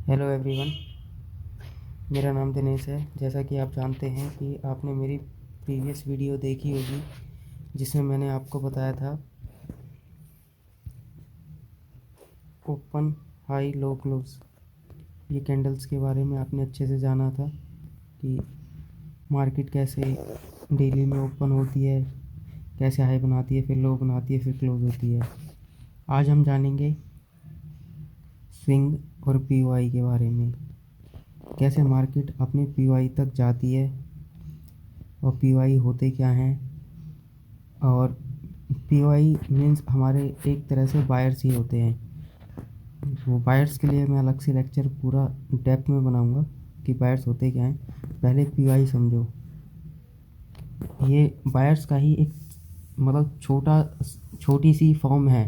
Hello everyone, मेरा नाम दिनेश है। जैसा कि आप जानते हैं कि आपने मेरी प्रीवियस वीडियो देखी होगी जिसमें मैंने आपको बताया था ओपन हाई लो क्लोज ये कैंडल्स के बारे में। आपने अच्छे से जाना था कि मार्केट कैसे डेली में ओपन होती है, कैसे हाई बनाती है, फिर लो बनाती है, फिर क्लोज होती है। आज हम जानेंगे स्विंग और पीओआई के बारे में, कैसे मार्केट अपने पीओआई तक जाती है और पीओआई होते क्या हैं। और पीओआई मीन्स हमारे एक तरह से बायर्स ही होते हैं। वो बायर्स के लिए मैं अलग से लेक्चर पूरा डेप्थ में बनाऊंगा कि बायर्स होते क्या हैं। पहले पीओआई समझो। ये बायर्स का ही एक मतलब छोटी सी फॉर्म है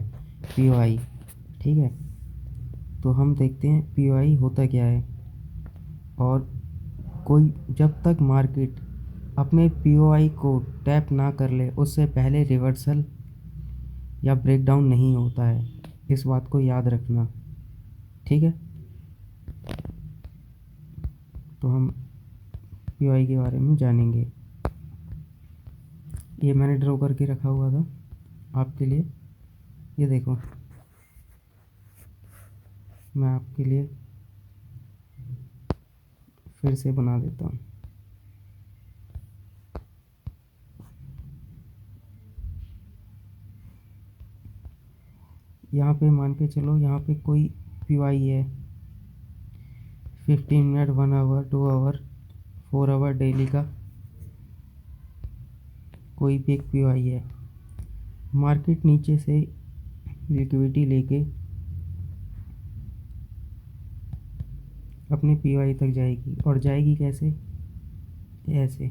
पीओआई, ठीक है। तो हम देखते हैं पीओआई होता क्या है। और कोई जब तक मार्केट अपने पीओआई को टैप ना कर ले उससे पहले रिवर्सल या ब्रेकडाउन नहीं होता है। इस बात को याद रखना, ठीक है। तो हम पीओआई के बारे में जानेंगे। ये मैंने ड्रॉ करके रखा हुआ था आपके लिए। ये देखो, मैं आपके लिए फिर से बना देता हूँ। यहाँ पे मान के चलो, यहाँ पे कोई पीओआई है 15 minute, 1 hour, 2 hour, 4 hour daily का कोई भी एक पीओआई है। मार्केट नीचे से लिक्विडिटी लेके अपने पीओआई तक जाएगी। और जाएगी कैसे? ऐसे।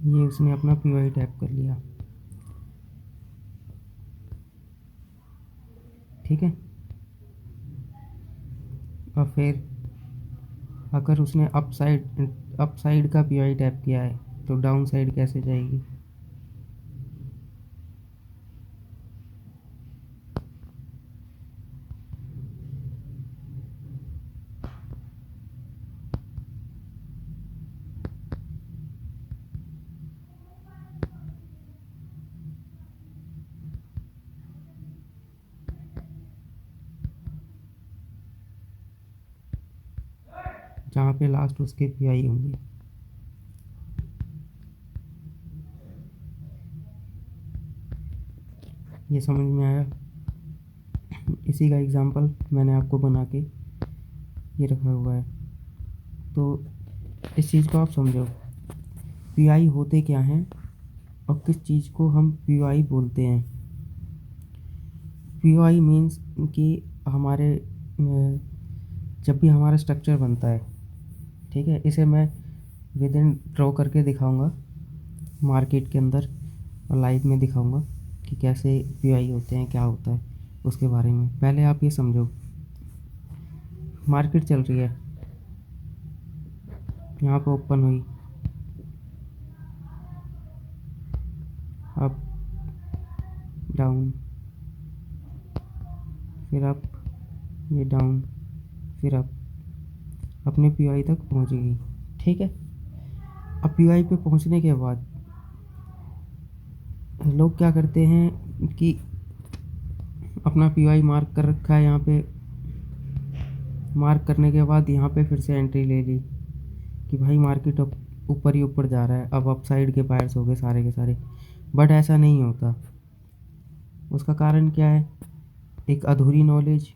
ये उसने अपना पीओआई टैप कर लिया, ठीक है। और फिर अगर उसने अप साइड का पीओआई टैप किया है तो डाउन साइड कैसे जाएगी? जहाँ पे लास्ट उसके पीओआई होंगे। ये समझ में आया? इसी का एग्जांपल मैंने आपको बना के ये रखा हुआ है। तो इस चीज़ को आप समझो, पीओआई होते क्या हैं और किस चीज़ को हम पीओआई बोलते हैं। पीओआई मीन्स कि हमारे जब भी हमारा स्ट्रक्चर बनता है, ठीक है, इसे मैं विद इन ड्रॉ करके दिखाऊंगा मार्केट के अंदर, और लाइव में दिखाऊंगा कि कैसे पीओआई होते हैं, क्या होता है उसके बारे में। पहले आप ये समझो, मार्केट चल रही है, यहाँ पे ओपन हुई, अप डाउन, फिर अप, ये डाउन, फिर अप, अपने पीओआई तक पहुँच गई, ठीक है। अब पीओआई पे पहुँचने के बाद लोग क्या करते हैं कि अपना पीओआई मार्क कर रखा है यहाँ पे। मार्क करने के बाद यहाँ पे फिर से एंट्री ले ली कि भाई मार्केट अब ऊपर ही ऊपर जा रहा है, अब अप साइड के बायर्स हो गए सारे के सारे। बट ऐसा नहीं होता। उसका कारण क्या है? एक अधूरी नॉलेज,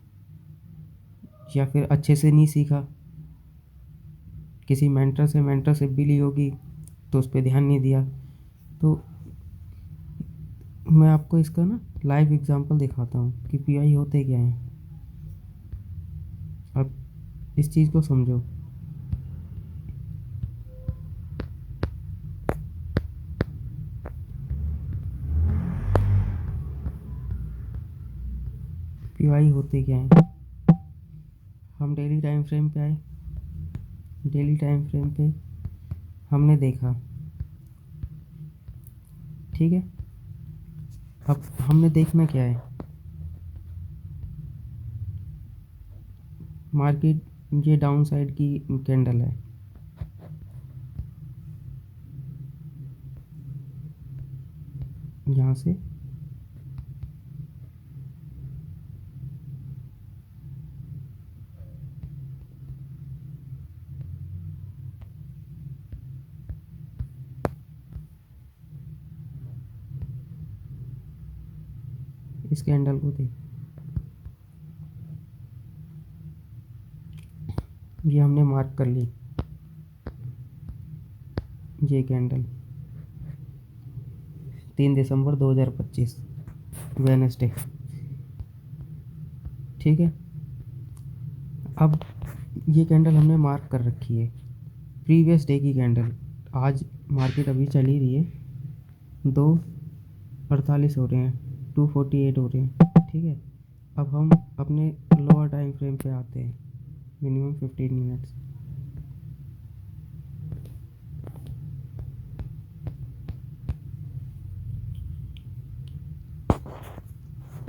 या फिर अच्छे से नहीं सीखा, किसी मेंटर से भी ली होगी तो उस पर ध्यान नहीं दिया। तो मैं आपको इसका ना लाइव एग्जांपल दिखाता हूँ कि पीओआई होते क्या हैं। अब इस चीज़ को समझो। पीओआई होते क्या हैं? हम डेली टाइम फ्रेम पे आए, डेली टाइम फ्रेम पे हमने देखा, ठीक है। अब हमने देखना क्या है, मार्केट ये डाउन साइड की कैंडल है, यहाँ से इस कैंडल को देख, ये हमने मार्क कर ली, ये कैंडल 3 दिसंबर 2025 वेडनेसडे, ठीक है। अब ये कैंडल हमने मार्क कर रखी है, प्रीवियस डे की कैंडल। आज मार्केट अभी चल ही रही है, 2:48 हो रहे हैं, 2:48 हो रहे हैं, ठीक है। अब हम अपने लोअर टाइम फ्रेम पे आते हैं, मिनिमम 15 मिनट्स।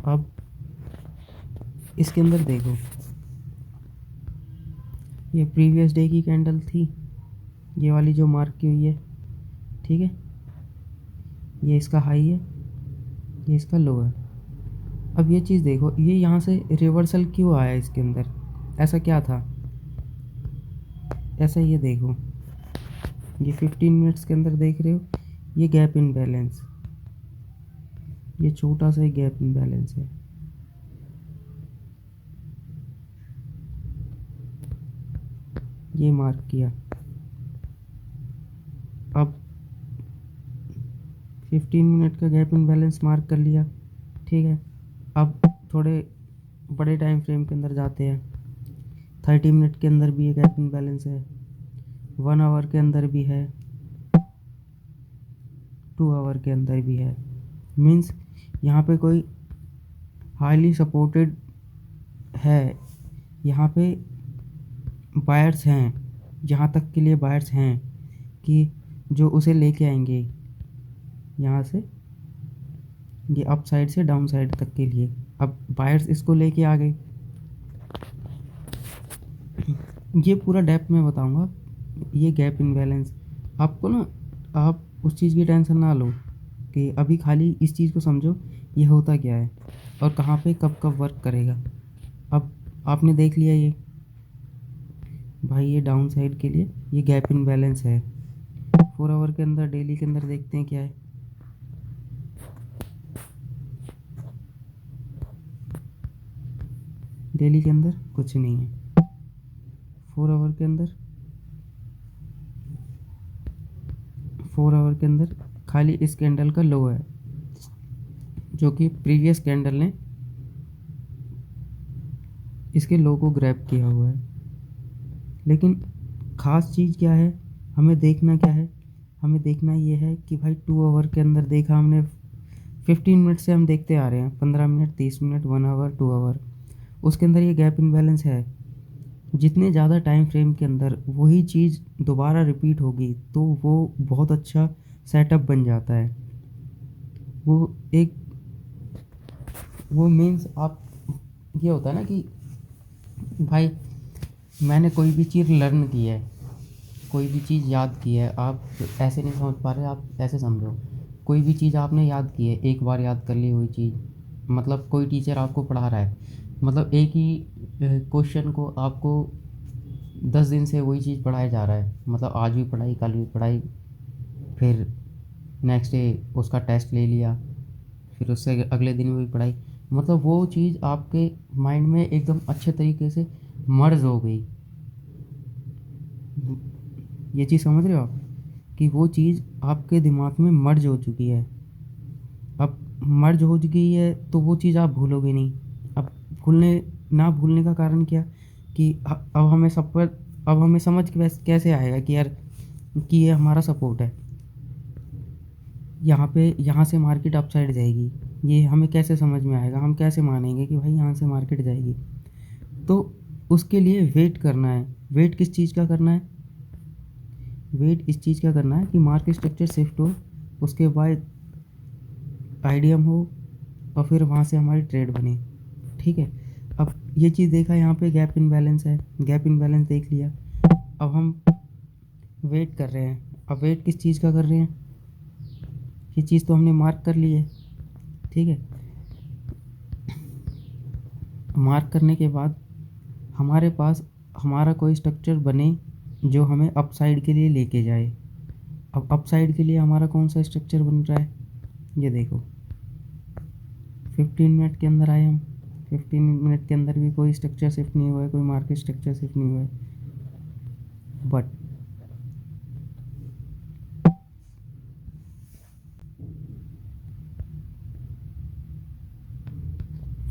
अब इसके अंदर देखो, ये प्रीवियस डे की कैंडल थी, ये वाली जो मार्क की हुई है, ठीक है। ये इसका हाई है, ये इसका लो है। अब ये चीज़ देखो, ये यहाँ से रिवर्सल क्यों आया इसके अंदर, ऐसा क्या था, ऐसा ये देखो, ये 15 मिनट्स के अंदर देख रहे हो, ये गैप इन बैलेंस, ये छोटा सा गैप इन बैलेंस है, ये मार्क किया। अब 15 मिनट का गैप इन बैलेंस मार्क कर लिया, ठीक है। अब थोड़े बड़े टाइम फ्रेम के अंदर जाते हैं, 30 मिनट के अंदर भी ये गैप इन बैलेंस है, 1 आवर के अंदर भी है, 2 आवर के अंदर भी है। मीन्स यहाँ पे कोई हाईली सपोर्टेड है, यहाँ पे बायर्स हैं, यहाँ तक के लिए बायर्स हैं कि जो उसे लेके आएंगे यहाँ से, ये अप साइड से डाउन साइड तक के लिए। अब बायर्स इसको लेके आ गए, ये पूरा डेप्थ में बताऊंगा। ये गैप इन बैलेंस आपको ना, आप उस चीज़ की टेंशन ना लो कि अभी खाली इस चीज़ को समझो ये होता क्या है और कहाँ पे कब कब वर्क करेगा। अब आपने देख लिया ये भाई, ये डाउन साइड के लिए ये गैप इन बैलेंस है। 4 आवर के अंदर डेली के अंदर देखते हैं क्या है, डेली के अंदर कुछ नहीं है। 4 आवर के अंदर, 4 आवर के अंदर खाली इस कैंडल का लो है, जो कि प्रीवियस कैंडल ने इसके लो को ग्रैब किया हुआ है। लेकिन ख़ास चीज़ क्या है, हमें देखना क्या है, हमें देखना ये है कि भाई 2 आवर के अंदर देखा हमने, 15 मिनट से हम देखते आ रहे हैं, 15 मिनट, 30 मिनट, 1 आवर, 2 आवर, उसके अंदर ये गैप इन बैलेंस है। जितने ज़्यादा टाइम फ्रेम के अंदर वही चीज़ दोबारा रिपीट होगी तो वो बहुत अच्छा सेटअप बन जाता है। वो एक, वो मीन्स आप, ये होता है ना कि भाई मैंने कोई भी चीज़ लर्न की है, कोई भी चीज़ याद की है, आप ऐसे नहीं समझ पा रहे, आप ऐसे समझो, कोई भी चीज़ आपने याद की है, एक बार याद कर ली वही चीज़, मतलब कोई टीचर आपको पढ़ा रहा है, मतलब एक ही क्वेश्चन को आपको 10 दिन से वही चीज़ पढ़ाया जा रहा है, मतलब आज भी पढ़ाई, कल भी पढ़ाई, फिर नेक्स्ट डे उसका टेस्ट ले लिया, फिर उससे अगले दिन भी पढ़ाई, मतलब वो चीज़ आपके माइंड में एकदम अच्छे तरीके से मर्ज हो गई। ये चीज़ समझ रहे हो आप कि वो चीज़ आपके दिमाग में मर्ज हो चुकी है। अब मर्ज हो चुकी है तो वो चीज़ आप भूलोगे नहीं। अब भूलने का कारण क्या, कि अब हमें सब पर, अब हमें समझ कैसे आएगा कि यार कि ये हमारा सपोर्ट है, यहाँ पे, यहाँ से मार्केट अपसाइड जाएगी, ये हमें कैसे समझ में आएगा, हम कैसे मानेंगे कि भाई यहाँ से मार्केट जाएगी। तो उसके लिए वेट करना है। वेट किस चीज़ का करना है, वेट इस चीज़ का करना है कि मार्केट स्ट्रक्चर शिफ्ट हो, उसके बाद आईडीएम हो और फिर वहाँ से हमारी ट्रेड बने। ठीक है, अब ये चीज़ देखा, यहाँ पे गैप इन बैलेंस है, गैप इन बैलेंस देख लिया। अब हम वेट कर रहे हैं। अब वेट किस चीज़ का कर रहे हैं, ये चीज़ तो हमने मार्क कर ली है। ठीक है, मार्क करने के बाद हमारे पास हमारा कोई स्ट्रक्चर बने जो हमें अपसाइड के लिए लेके जाए। अब अपसाइड के लिए हमारा कौन सा स्ट्रक्चर बन रहा है, ये देखो 15 मिनट के अंदर आए हम। 15 मिनट के अंदर भी कोई स्ट्रक्चर शिफ्ट नहीं हुआ है, कोई मार्केट स्ट्रक्चर शिफ्ट नहीं हुआ है। बट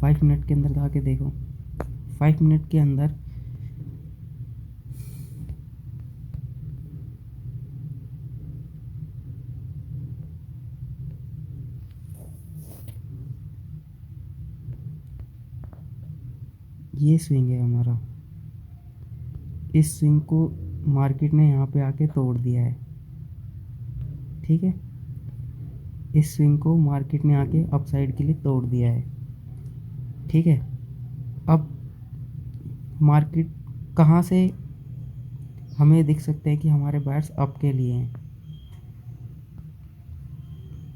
5 मिनट के अंदर आके देखो, 5 मिनट के अंदर ये स्विंग है हमारा, इस स्विंग को मार्केट ने यहाँ पे आके तोड़ दिया है। ठीक है, इस स्विंग को मार्केट ने आके अपसाइड के लिए तोड़ दिया है। ठीक है, अब मार्केट कहाँ से हमें दिख सकते हैं कि हमारे बायर्स अप के लिए हैं।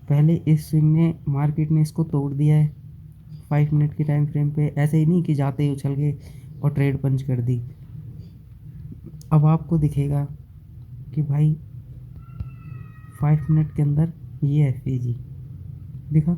पहले इस स्विंग ने मार्केट ने इसको तोड़ दिया है 5 मिनट के टाइम फ्रेम पे, ऐसे ही नहीं कि जाते ही उछल गए और ट्रेड पंच कर दी। अब आपको दिखेगा कि भाई 5 मिनट के अंदर ये एफईजी दिखा,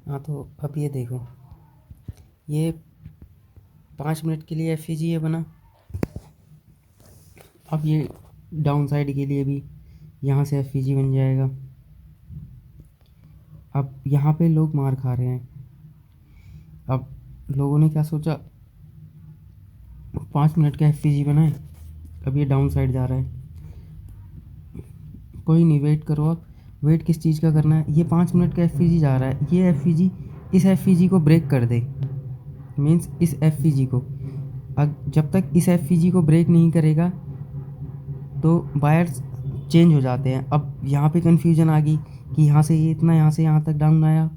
हाँ तो अब ये देखो, ये 5 मिनट के लिए एफईजी ये बना। अब ये डाउन साइड के लिए भी यहाँ से एफईजी बन जाएगा। अब यहाँ पे लोग मार खा रहे हैं। अब लोगों ने क्या सोचा, 5 मिनट का एफईजी बनाए। अब ये डाउन साइड जा रहा है, कोई नहीं, वेट करो। अब वेट किस चीज़ का करना है, ये 5 मिनट का एफईजी जा रहा है, ये एफईजी इस एफईजी को ब्रेक कर दे। मीन्स इस एफईजी को, जब तक इस एफईजी को ब्रेक नहीं करेगा तो बायर्स चेंज हो जाते हैं। अब यहाँ पे कन्फ्यूजन आ गई कि यहाँ से ये इतना, यहाँ से यहाँ तक डाउन आया।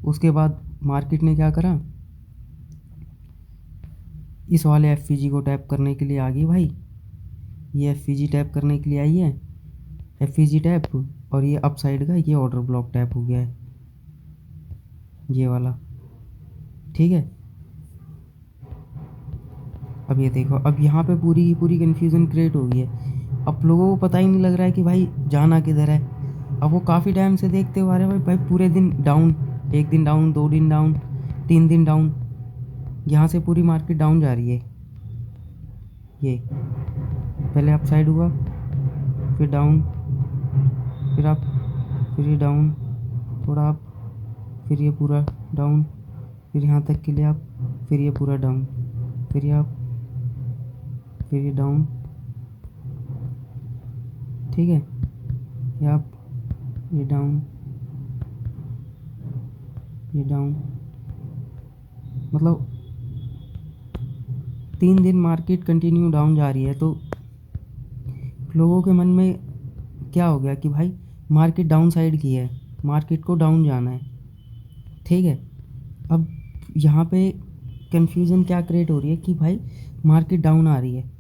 उसके बाद मार्केट ने क्या करा, इस वाले एफईजी को टैप करने के लिए आ गई भाई, ये एफईजी टैप करने के लिए आई है, एफईजी टैप, और ये अप साइड का ये ऑर्डर ब्लॉक टैप हो गया है, ये वाला। ठीक है, अब ये देखो, अब यहाँ पे पूरी की पूरी कन्फ्यूज़न क्रिएट हो गई है। अब लोगों को पता ही नहीं लग रहा है कि भाई जाना किधर है। अब वो काफ़ी टाइम से देखते हुए आ रहे हैं भाई पूरे दिन डाउन, 1 दिन डाउन, 2 दिन डाउन, 3 दिन डाउन, यहाँ से पूरी मार्केट डाउन जा रही है। ये पहले अप साइड हुआ, फिर डाउन, फिर अप, फिर ये डाउन, थोड़ा अप, फिर ये पूरा डाउन, फिर यहाँ तक के लिए अप, फिर ये पूरा डाउन, फिर ये अप, फिर ये डाउन। ठीक है, ये अप, ये डाउन, ये डाउन, मतलब 3 दिन मार्केट कंटिन्यू डाउन जा रही है। तो लोगों के मन में क्या हो गया कि भाई मार्केट डाउन साइड की है, मार्केट को डाउन जाना है। ठीक है, अब यहाँ पे कन्फ्यूज़न क्या क्रिएट हो रही है कि भाई मार्केट डाउन आ रही है।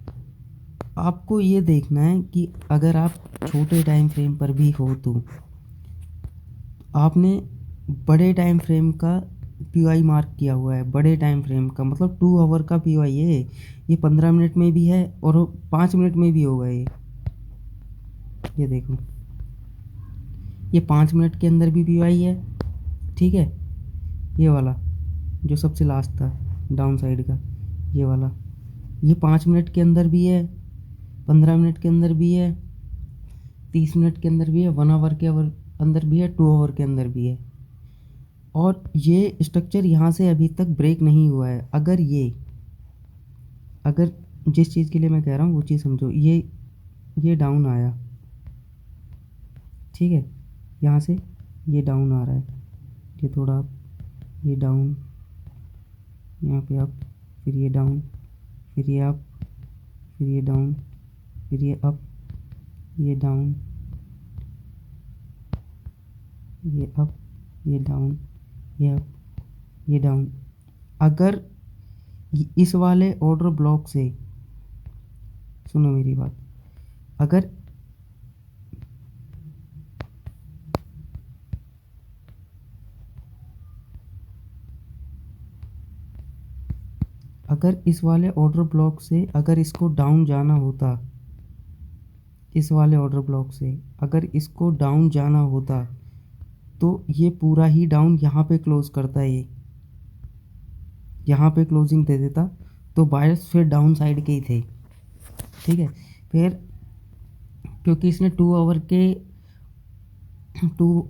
आपको ये देखना है कि अगर आप छोटे टाइम फ्रेम पर भी हो तो आपने बड़े टाइम फ्रेम का पीवाई मार्क किया हुआ है। बड़े टाइम फ्रेम का मतलब 2 आवर का पीवाई है। ये 15 मिनट में भी है और 5 मिनट में भी होगा। ये देखो, ये 5 मिनट के अंदर भी पीवाई है। ठीक है, ये वाला जो सबसे लास्ट था डाउन साइड का, ये वाला, ये 5 मिनट के अंदर भी है, 15 मिनट के अंदर भी है, 30 मिनट के अंदर भी है, 1 आवर के अंदर भी है, 2 आवर के अंदर भी है। और ये स्ट्रक्चर यहाँ से अभी तक ब्रेक नहीं हुआ है। अगर जिस चीज़ के लिए मैं कह रहा हूँ वो चीज़ समझो, ये डाउन आया, ठीक है, यहाँ से ये डाउन आ रहा है, ये थोड़ा अप, ये डाउन, यहाँ पे अप, फिर ये डाउन, फिर ये अप, फिर ये डाउन, फिर ये अप, ये डाउन, ये अप, ये डाउन, ये अप, ये डाउन। अगर इस वाले ऑर्डर ब्लॉक से, सुनो मेरी बात, अगर इस वाले ऑर्डर ब्लॉक से अगर इसको डाउन जाना होता, इस वाले ऑर्डर ब्लॉक से अगर इसको डाउन जाना होता तो ये पूरा ही डाउन यहाँ पे क्लोज करता है, ये यहाँ पे क्लोजिंग दे देता, तो बायर्स फिर डाउन साइड के ही थे, ठीक है। फिर क्योंकि इसने 2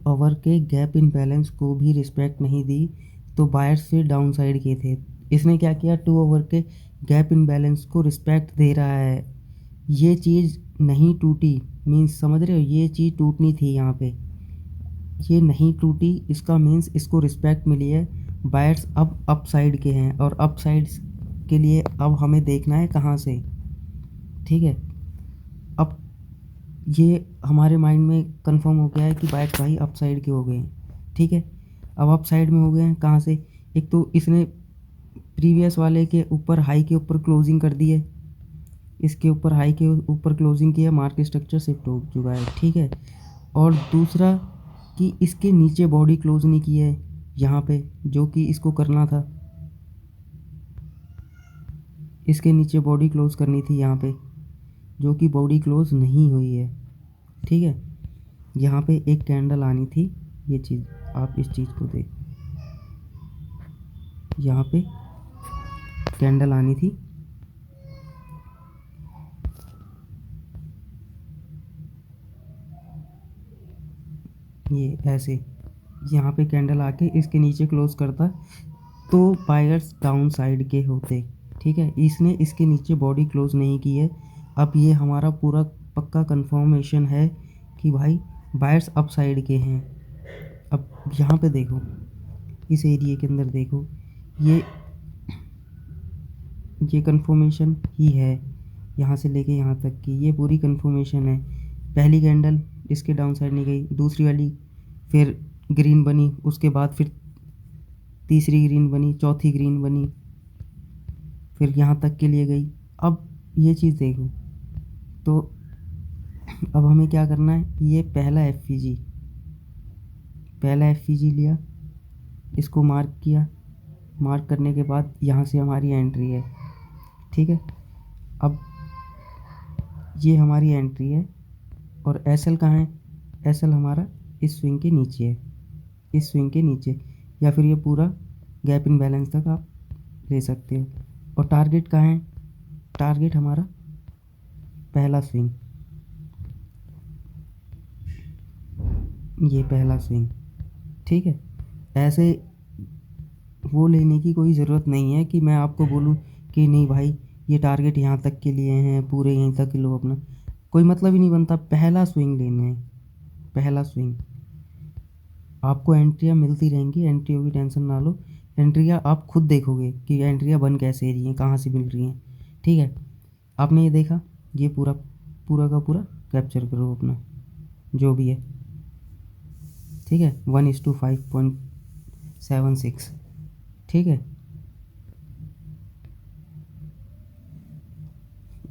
आवर के गैप इन बैलेंस को भी रिस्पेक्ट नहीं दी, तो बायर्स फिर डाउन साइड के थे। इसने क्या किया, 2 आवर के गैप इन बैलेंस को रिस्पेक्ट दे रहा है, ये चीज़ नहीं टूटी, मीन्स समझ रहे हो, ये चीज़ टूटनी थी यहाँ पे, ये नहीं टूटी, इसका मीन्स इसको रिस्पेक्ट मिली है। बायर्स अब अप साइड के हैं, और अप साइड के लिए अब हमें देखना है कहाँ से, ठीक है। अब ये हमारे माइंड में कंफर्म हो गया है कि बायर्स भाई अप साइड के हो गए हैं, ठीक है। अब अप साइड में हो गए हैं कहाँ से, एक तो इसने प्रीवियस वाले के ऊपर हाई के ऊपर क्लोजिंग कर दी है, इसके ऊपर हाई के ऊपर क्लोजिंग किया, मार्केट स्ट्रक्चर शिफ्ट हो चुका है, ठीक है। और दूसरा कि इसके नीचे बॉडी क्लोज नहीं की है यहाँ पे, जो कि इसको करना था, इसके नीचे बॉडी क्लोज करनी थी यहाँ पे, जो कि बॉडी क्लोज नहीं हुई है, ठीक है। यहाँ पे एक कैंडल आनी थी, ये चीज़ आप इस चीज़ को देख, यहाँ पे कैंडल आनी थी, ये ऐसे, यहाँ पे कैंडल आके इसके नीचे क्लोज करता, तो बायर्स डाउन साइड के होते, ठीक है। इसने इसके नीचे बॉडी क्लोज नहीं की है। अब ये हमारा पूरा पक्का कंफर्मेशन है कि भाई बायर्स अप साइड के हैं। अब यहाँ पे देखो, इस एरिया के अंदर देखो, ये कंफर्मेशन ही है, यहाँ से लेके यहाँ तक की ये पूरी कंफर्मेशन है। पहली कैंडल इसके डाउन साइड नहीं गई, दूसरी वाली फिर ग्रीन बनी, उसके बाद फिर तीसरी ग्रीन बनी, चौथी ग्रीन बनी, फिर यहाँ तक के लिए गई। अब ये चीज़ देखो, तो अब हमें क्या करना है, ये पहला एफ लिया, इसको मार्क किया, मार्क करने के बाद यहाँ से हमारी एंट्री है, ठीक है। अब ये हमारी एंट्री है, और एसएल कहाँ है, एसएल हमारा इस स्विंग के नीचे है, इस स्विंग के नीचे, या फिर ये पूरा गैप इन बैलेंस तक आप ले सकते हो। और टारगेट कहाँ है, टारगेट हमारा पहला स्विंग, ये पहला स्विंग, ठीक है। ऐसे वो लेने की कोई ज़रूरत नहीं है कि मैं आपको बोलूँ कि नहीं भाई ये टारगेट यहाँ तक के लिए हैं, पूरे यहीं तक लो अपना, कोई मतलब ही नहीं बनता। पहला स्विंग लेना है, पहला स्विंग। आपको एंट्रियाँ मिलती रहेंगी, एंट्रियों की टेंशन ना लो, एंट्रियाँ आप खुद देखोगे कि एंट्रियाँ बन कैसे रही हैं, कहाँ से मिल रही हैं, ठीक है। आपने ये देखा, ये पूरा का पूरा कैप्चर करो अपना जो भी है, ठीक है। 1:5.76, ठीक है।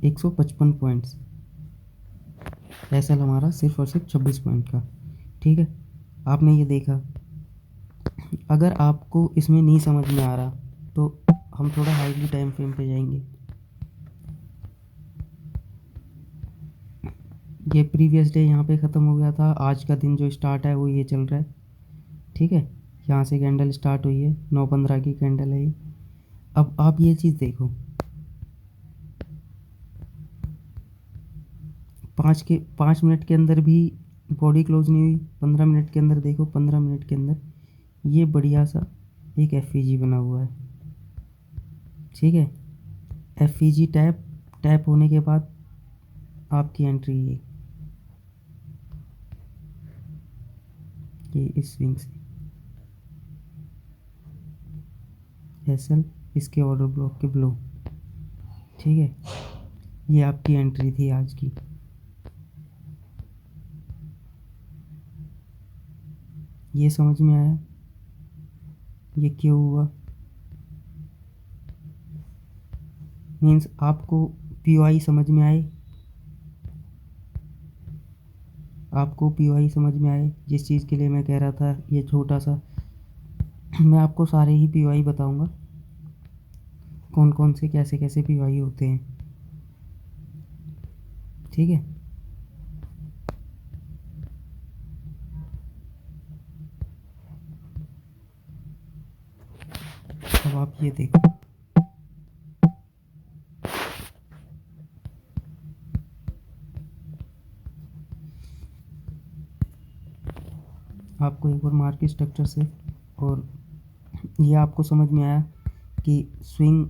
155 पॉइंट्स, एसएल हमारा सिर्फ और सिर्फ 26 पॉइंट का, ठीक है। आपने ये देखा, अगर आपको इसमें नहीं समझ में आ रहा तो हम थोड़ा हाईली टाइम फ्रेम पे जाएंगे। ये प्रीवियस डे यहाँ पे ख़त्म हो गया था, आज का दिन जो स्टार्ट है वो ये चल रहा है, ठीक है। यहाँ से कैंडल स्टार्ट हुई है, 9:15 की कैंडल है ये। अब आप ये चीज़ देखो, 5 मिनट के अंदर भी बॉडी क्लोज नहीं हुई। 15 मिनट के अंदर देखो, 15 मिनट के अंदर ये बढ़िया सा एक एफईजी बना हुआ है। ठीक है, एफईजी टैप टैप होने के बाद आपकी एंट्री ये इस स्विंग से एसएल, इसके ऑर्डर ब्लॉक के ब्लो। ठीक है, ये आपकी एंट्री थी आज की। ये समझ में आया ये क्यों हुआ? मीन्स आपको पीओआई समझ में आए, आपको पीओआई समझ में आए जिस चीज़ के लिए मैं कह रहा था ये छोटा सा। मैं आपको सारे ही पीओआई बताऊंगा, कौन कौन से कैसे कैसे पीओआई होते हैं। ठीक है, अब आप ये देखो, आपको एक बार मार्केट स्ट्रक्चर से, और ये आपको समझ में आया कि स्विंग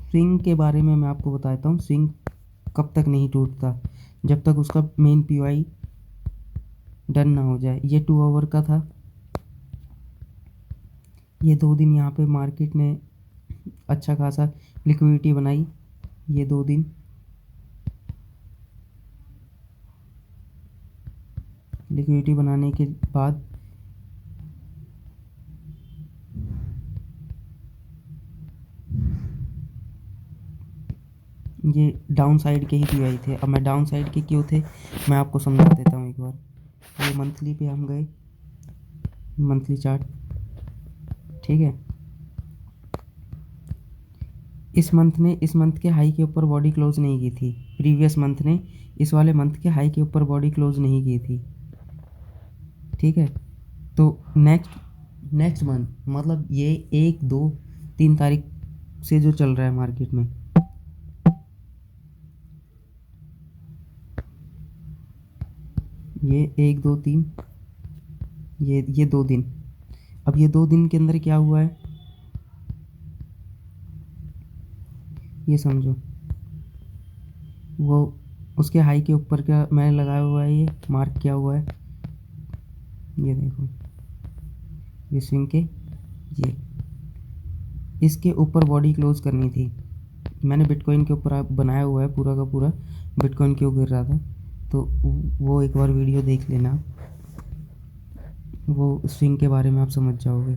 स्विंग के बारे में मैं आपको बताता हूँ। स्विंग कब तक नहीं टूटता, जब तक उसका मेन पीओआई डन ना हो जाए। ये 2 आवर का था। ये 2 दिन यहाँ पे मार्केट ने अच्छा खासा लिक्विडिटी बनाई। ये 2 दिन लिक्विडिटी बनाने के बाद ये डाउन साइड के ही पीओआई थे। अब मैं डाउन साइड के क्यों थे मैं आपको समझा देता हूँ एक बार। ये मंथली पे हम गए, मंथली चार्ट। ठीक है, इस मंथ के हाई के ऊपर बॉडी क्लोज नहीं की थी। प्रीवियस मंथ ने इस वाले मंथ के हाई के ऊपर बॉडी क्लोज नहीं की थी। ठीक है, तो नेक्स्ट मंथ मतलब ये 1, 2, 3 तारीख से जो चल रहा है मार्केट में, ये 1, 2, 3, ये 2 दिन। अब ये 2 दिन के अंदर क्या हुआ है ये समझो। वो उसके हाई के ऊपर का मैंने लगाया हुआ है, ये मार्क किया हुआ है। ये देखो, ये स्विंग के ये इसके ऊपर बॉडी क्लोज करनी थी। मैंने बिटकॉइन के ऊपर बनाया हुआ है पूरा का पूरा, बिटकॉइन क्यों गिर रहा था, तो वो एक बार वीडियो देख लेना, वो स्विंग के बारे में आप समझ जाओगे।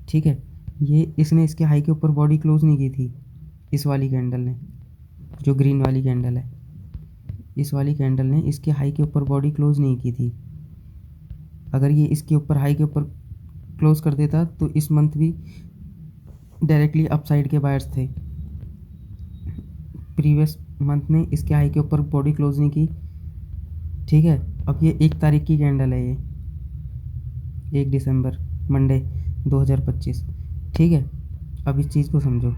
ठीक है, ये इसने इसके हाई के ऊपर बॉडी क्लोज नहीं की थी। इस वाली कैंडल ने, जो ग्रीन वाली कैंडल है, इस वाली कैंडल ने इसके हाई के ऊपर बॉडी क्लोज नहीं की थी। अगर ये इसके ऊपर हाई के ऊपर क्लोज कर देता तो इस मंथ भी डायरेक्टली अपसाइड के बायर्स थे। प्रीवियस मंथ ने इसके हाई के ऊपर बॉडी क्लोज नहीं की। ठीक है, अब ये 1 तारीख की कैंडल है, ये 1 दिसंबर मंडे 2025। ठीक है, अब इस चीज़ को समझो।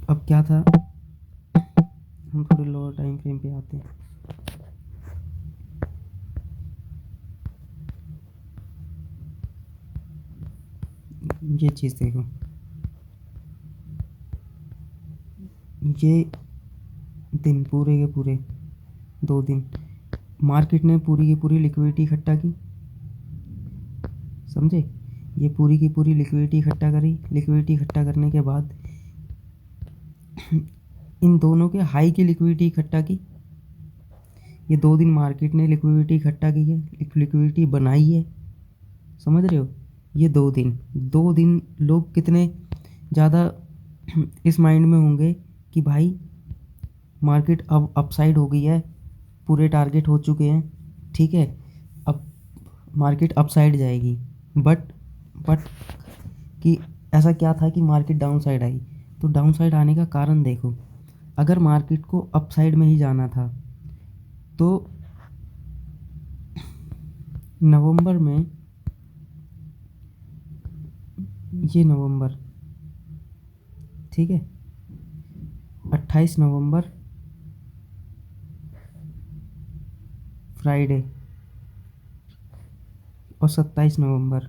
अब क्या था, हम थोड़े लोअर टाइम फ्रेम पे आते हैं। ये चीज़ देखो, ये दिन पूरे के पूरे 2 दिन मार्केट ने पूरी की पूरी लिक्विडिटी इकट्ठा की। समझे, ये पूरी की पूरी लिक्विडिटी इकट्ठा करी। लिक्विडिटी इकट्ठा करने के बाद इन दोनों के हाई की लिक्विडिटी इकट्ठा की। ये 2 दिन मार्केट ने लिक्विडिटी इकट्ठा की है, लिक्विडिटी बनाई है। समझ रहे हो, ये 2 दिन लोग कितने ज़्यादा इस माइंड में होंगे कि भाई मार्केट अब अपसाइड हो गई है, पूरे टारगेट हो चुके हैं। ठीक है, अब मार्केट अपसाइड जाएगी। बट कि ऐसा क्या था कि मार्केट डाउन साइड आई। तो डाउन साइड आने का कारण देखो, अगर मार्केट को अपसाइड में ही जाना था तो नवंबर में, ये नवंबर, ठीक है, 28 नवंबर फ्राइडे, और 27 नवंबर,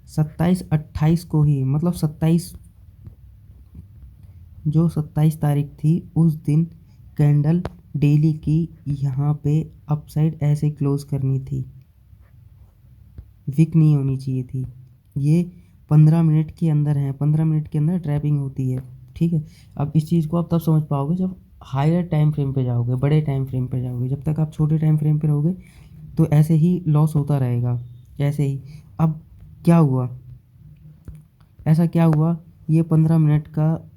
27 28 को ही, मतलब 27, जो 27 तारीख थी उस दिन कैंडल डेली की यहाँ पे अपसाइड ऐसे क्लोज करनी थी, विक नहीं होनी चाहिए थी। ये 15 मिनट के अंदर है, 15 मिनट के अंदर ट्रैपिंग होती है, ठीक है। अब इस चीज़ को आप तब समझ पाओगे जब हायर टाइम फ्रेम पे जाओगे, बड़े टाइम फ्रेम पे जाओगे। जब तक आप छोटे टाइम फ्रेम पे रहोगे तो ऐसे ही लॉस होता रहेगा, ऐसे ही। अब क्या हुआ, ऐसा क्या हुआ, ये 15 मिनट का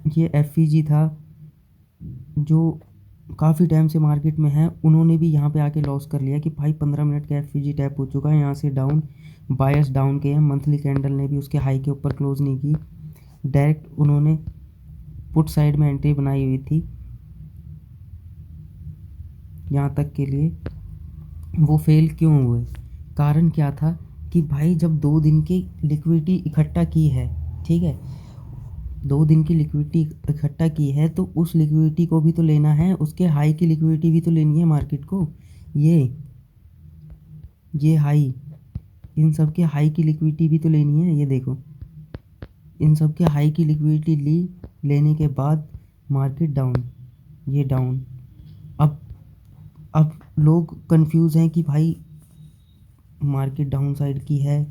ये एफ था जो काफ़ी टाइम से मार्केट में है, उन्होंने भी यहाँ पे आके लॉस कर लिया कि भाई 15 मिनट का एफ टैप हो चुका है, यहाँ से डाउन, बायर्स डाउन के हैं। मंथली कैंडल ने भी उसके हाई के ऊपर क्लोज नहीं की, डायरेक्ट उन्होंने पुट साइड में एंट्री बनाई हुई थी यहाँ तक के लिए। वो फेल क्यों हुए, कारण क्या था कि भाई जब 2 दिन की लिक्विडिटी इकट्ठा की है, ठीक है, 2 दिन की लिक्विडिटी इकट्ठा की है, तो उस लिक्विडिटी को भी तो लेना है, उसके हाई की लिक्विडिटी भी तो लेनी है मार्केट को। ये हाई, इन सब के हाई की लिक्विडिटी भी तो लेनी है। ये देखो, इन सब के हाई की लिक्विडिटी लेने के बाद मार्केट डाउन, ये डाउन। अब अब लोग कंफ्यूज हैं कि भाई मार्केट डाउन साइड की है,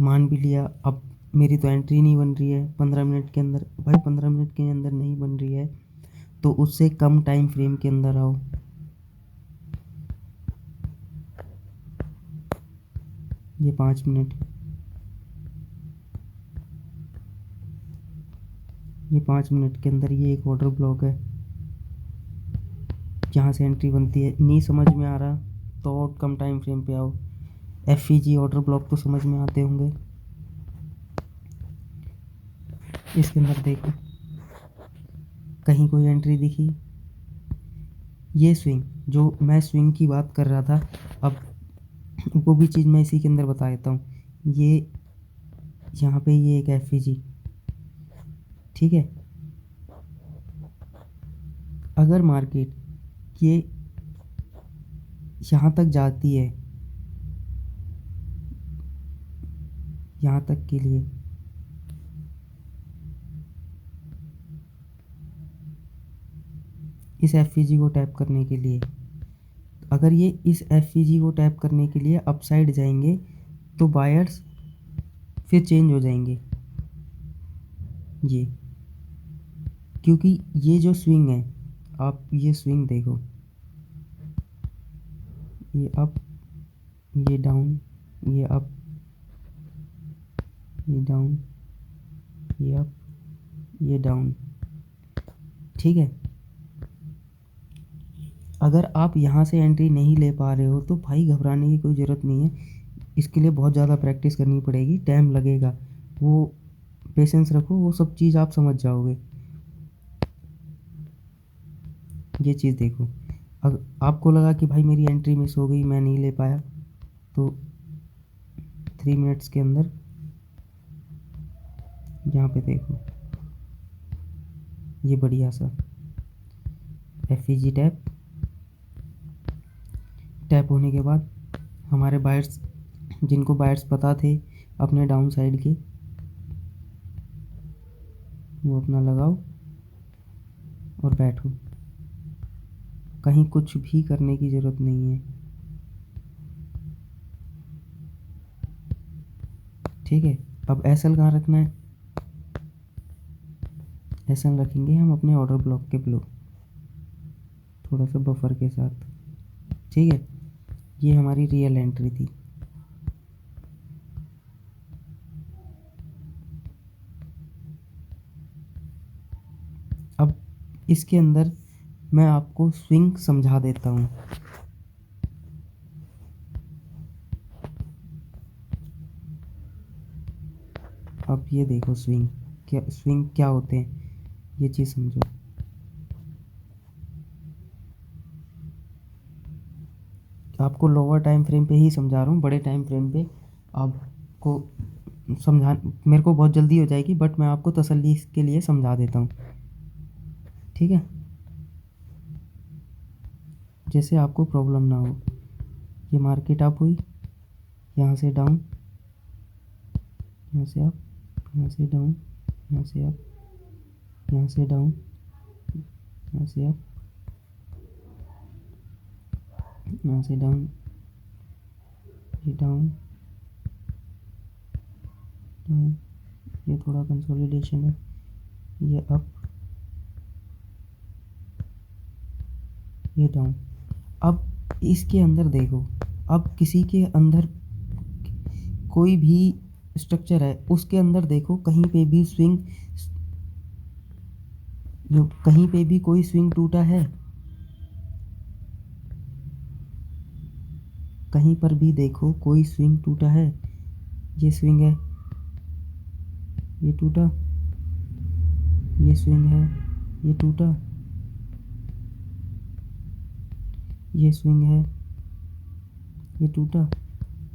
मान भी लिया, अब मेरी तो एंट्री नहीं बन रही है 15 मिनट के अंदर। भाई 15 मिनट के अंदर नहीं बन रही है तो उससे कम टाइम फ्रेम के अंदर आओ। ये 5 मिनट, ये 5 मिनट के अंदर ये एक ऑर्डर ब्लॉक है, जहाँ से एंट्री बनती है। नहीं समझ में आ रहा तो और कम टाइम फ्रेम पे आओ। एफ ऑर्डर ब्लॉक तो समझ में आते होंगे। इसके अंदर देखो, कहीं कोई एंट्री दिखी? ये स्विंग, जो मैं स्विंग की बात कर रहा था, अब वो भी चीज़ मैं इसी के अंदर बता देता हूँ। ये यहाँ पे ये एक एफ, ठीक है। अगर मार्केट ये यहाँ तक जाती है, यहाँ तक के लिए, इस एफ को टैप करने के लिए, अगर ये इस एफ को टैप करने के लिए अपसाइड जाएंगे तो बायर्स फिर चेंज हो जाएंगे। ये क्योंकि ये जो स्विंग है, आप ये स्विंग देखो, ये अप, ये डाउन, ये अप, ये डाउन, ये अप, ये डाउन, ठीक है। अगर आप यहाँ से एंट्री नहीं ले पा रहे हो तो भाई घबराने की कोई ज़रूरत नहीं है। इसके लिए बहुत ज़्यादा प्रैक्टिस करनी पड़ेगी, टाइम लगेगा, वो पेशेंस रखो, वो सब चीज़ आप समझ जाओगे। ये चीज़ देखो, अगर आपको लगा कि भाई मेरी एंट्री मिस हो गई, मैं नहीं ले पाया, तो 3 मिनट्स के अंदर यहाँ पे देखो, ये बढ़िया सा एफ टैप, टैप होने के बाद हमारे बायर्स, जिनको बायर्स पता थे अपने डाउन साइड के, वो अपना लगाओ और बैठो, कहीं कुछ भी करने की ज़रूरत नहीं है, ठीक है। अब एसएल कहाँ रखना है? एसएल रखेंगे हम अपने ऑर्डर ब्लॉक के बिलो, थोड़ा सा बफर के साथ, ठीक है। ये हमारी रियल एंट्री थी। अब इसके अंदर मैं आपको स्विंग समझा देता हूँ। अब ये देखो स्विंग, स्विंग क्या होते हैं, ये चीज़ समझो। आपको लोअर टाइम फ्रेम पे ही समझा रहा हूँ, बड़े टाइम फ्रेम पे आपको समझा, मेरे को बहुत जल्दी हो जाएगी बट मैं आपको तसल्ली के लिए समझा देता हूँ, ठीक है, जैसे आपको प्रॉब्लम ना हो। ये मार्केट अप हुई, यहाँ से डाउन, यहाँ से अप, यहाँ से डाउन, यहाँ से अप, यहाँ से डाउन, यहाँ से अप, यहाँ से डाउन, ये डाउन, डाउन, ये थोड़ा कंसोलिडेशन है, ये अप, ये डाउन। अब इसके अंदर देखो, अब किसी के अंदर कोई भी स्ट्रक्चर है उसके अंदर देखो, कहीं पे भी स्विंग, जो कहीं पे भी कोई स्विंग टूटा है, कहीं पर भी देखो कोई स्विंग टूटा है, ये स्विंग है, ये टूटा, ये स्विंग है, ये टूटा, ये स्विंग है, ये टूटा।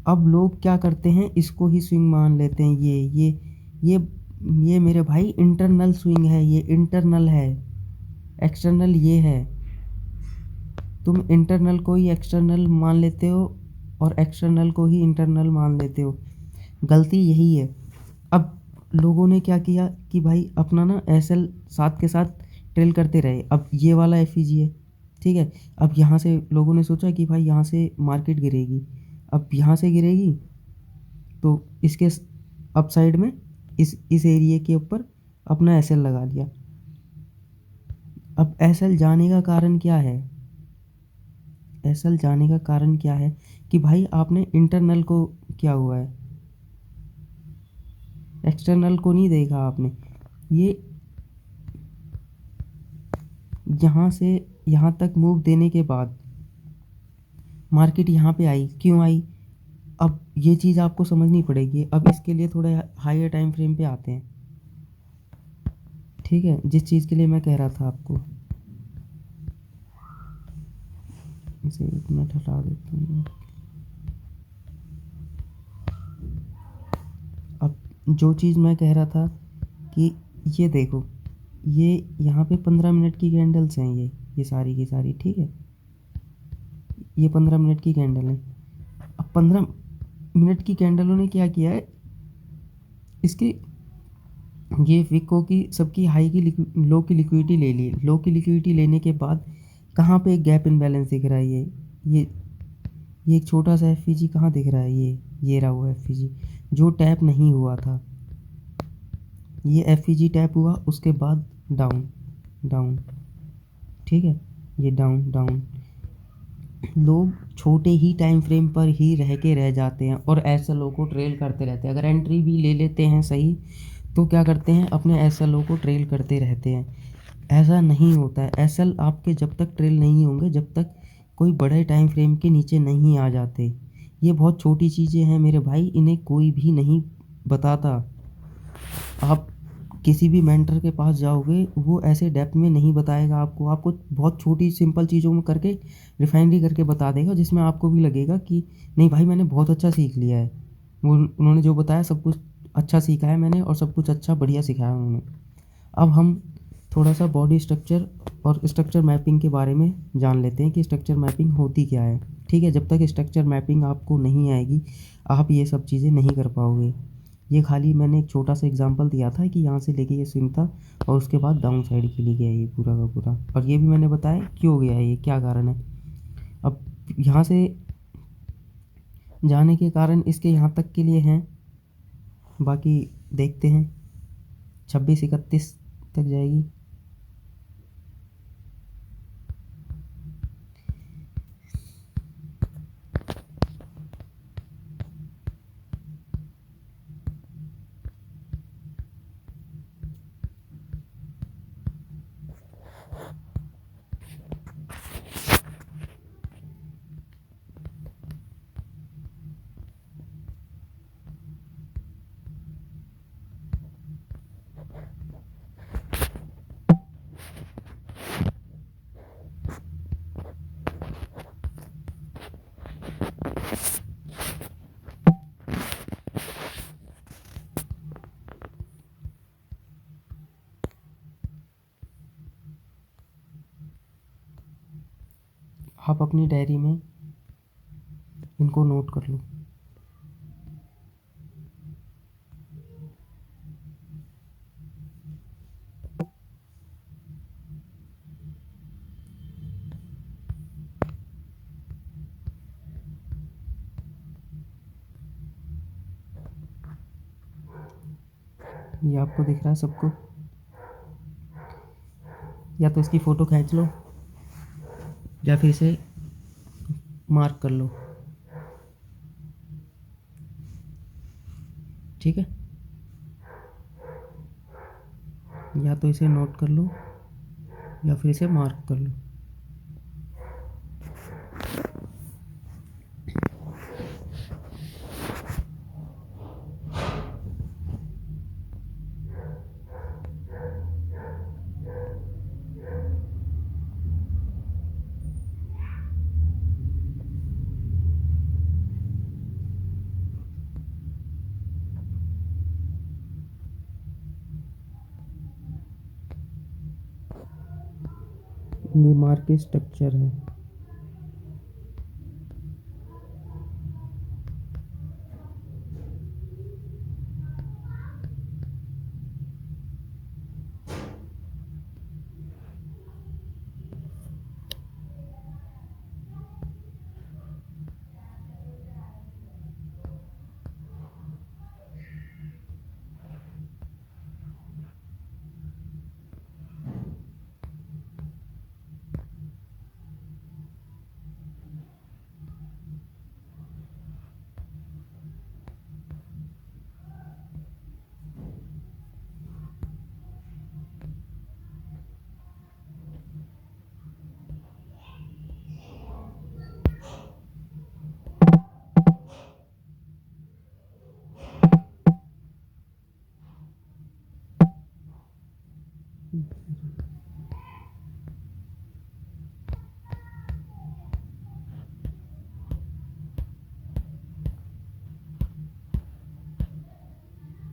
अब लोग क्या करते हैं, इसको ही स्विंग मान लेते हैं। ये ये मेरे भाई इंटरनल स्विंग है, ये इंटरनल है, एक्सटर्नल ये है। तुम इंटरनल को ही एक्सटर्नल मान लेते हो और एक्सटर्नल को ही इंटरनल मान लेते हो, गलती यही है। अब लोगों ने क्या किया कि भाई अपना ना एसएल साथ के साथ ट्रेल करते रहे। अब ये वाला एफईजी है, ठीक है। अब यहाँ से लोगों ने सोचा कि भाई यहाँ से मार्केट गिरेगी, अब यहाँ से गिरेगी तो इसके अप साइड में इस एरिया के ऊपर अपना एसएल लगा लिया। अब एसएल जाने का कारण क्या है, एसएल जाने का कारण क्या है कि भाई आपने इंटरनल को क्या हुआ है, एक्सटर्नल को नहीं देखा आपने। ये यहाँ से यहाँ तक मूव देने के बाद मार्केट यहाँ पे आई, क्यों आई, अब ये चीज़ आपको समझनी पड़ेगी। अब इसके लिए थोड़े हायर टाइम फ्रेम पे आते हैं, ठीक है, जिस चीज़ के लिए मैं कह रहा था आपको। इसे 1 मिनट हटा देता हूँ। अब जो चीज़ मैं कह रहा था कि ये देखो, ये यहाँ पे 15 मिनट की कैंडल्स हैं, ये सारी की सारी, ठीक है, ये 15 मिनट की कैंडल है। अब 15 मिनट की कैंडलों ने क्या किया है, इसके ये विको की सबकी हाई की लो की लिक्विडिटी ले ली। लो की लिक्विडिटी लेने के बाद कहाँ पे एक गैप इनबैलेंस दिख रहा है, ये ये एक छोटा सा एफईजी कहाँ दिख रहा है, ये रहा हुआ एफईजी जो टैप नहीं हुआ था, ये एफईजी टैप हुआ, उसके बाद डाउन डाउन, ठीक है, ये डाउन डाउन। लोग छोटे ही टाइम फ्रेम पर ही रह जाते हैं और एसएलओ को ट्रेल करते रहते हैं। अगर एंट्री भी ले लेते हैं सही, तो क्या करते हैं, अपने एसएलओ को ट्रेल करते रहते हैं। ऐसा नहीं होता है, एसएल आपके जब तक ट्रेल नहीं होंगे, जब तक कोई बड़े टाइम फ्रेम के नीचे नहीं आ जाते। ये बहुत छोटी चीज़ें हैं मेरे भाई, इन्हें कोई भी नहीं बताता। आप किसी भी मेंटर के पास जाओगे, वो ऐसे डेप्थ में नहीं बताएगा आपको बहुत छोटी सिंपल चीज़ों में करके रिफाइनरी करके बता देगा, जिसमें आपको भी लगेगा कि नहीं भाई मैंने बहुत अच्छा सीख लिया है, वो उन्होंने जो बताया सब कुछ अच्छा सीखा है मैंने, और सब कुछ अच्छा बढ़िया सिखाया उन्होंने। अब हम थोड़ा सा बॉडी स्ट्रक्चर और स्ट्रक्चर मैपिंग के बारे में जान लेते हैं कि स्ट्रक्चर मैपिंग होती क्या है, ठीक है। जब तक स्ट्रक्चर मैपिंग आपको नहीं आएगी, आप ये सब चीज़ें नहीं कर पाओगे। ये खाली मैंने एक छोटा सा एग्जांपल दिया था कि यहाँ से लेके ये स्विंग था और उसके बाद डाउन साइड के लिए गया ये पूरा का पूरा, और ये भी मैंने बताया क्यों गया है, ये क्या कारण है। अब यहाँ से जाने के कारण इसके यहाँ तक के लिए हैं, बाकी देखते हैं 26-31 तक जाएगी। आप अपनी डायरी में इनको नोट कर लो। ये आपको दिख रहा है सबको? या तो इसकी फ़ोटो खींच लो या फिर इसे मार्क कर लो। ठीक है, या तो इसे नोट कर लो या फिर इसे मार्क कर लो। ये मार्क स्ट्रक्चर है।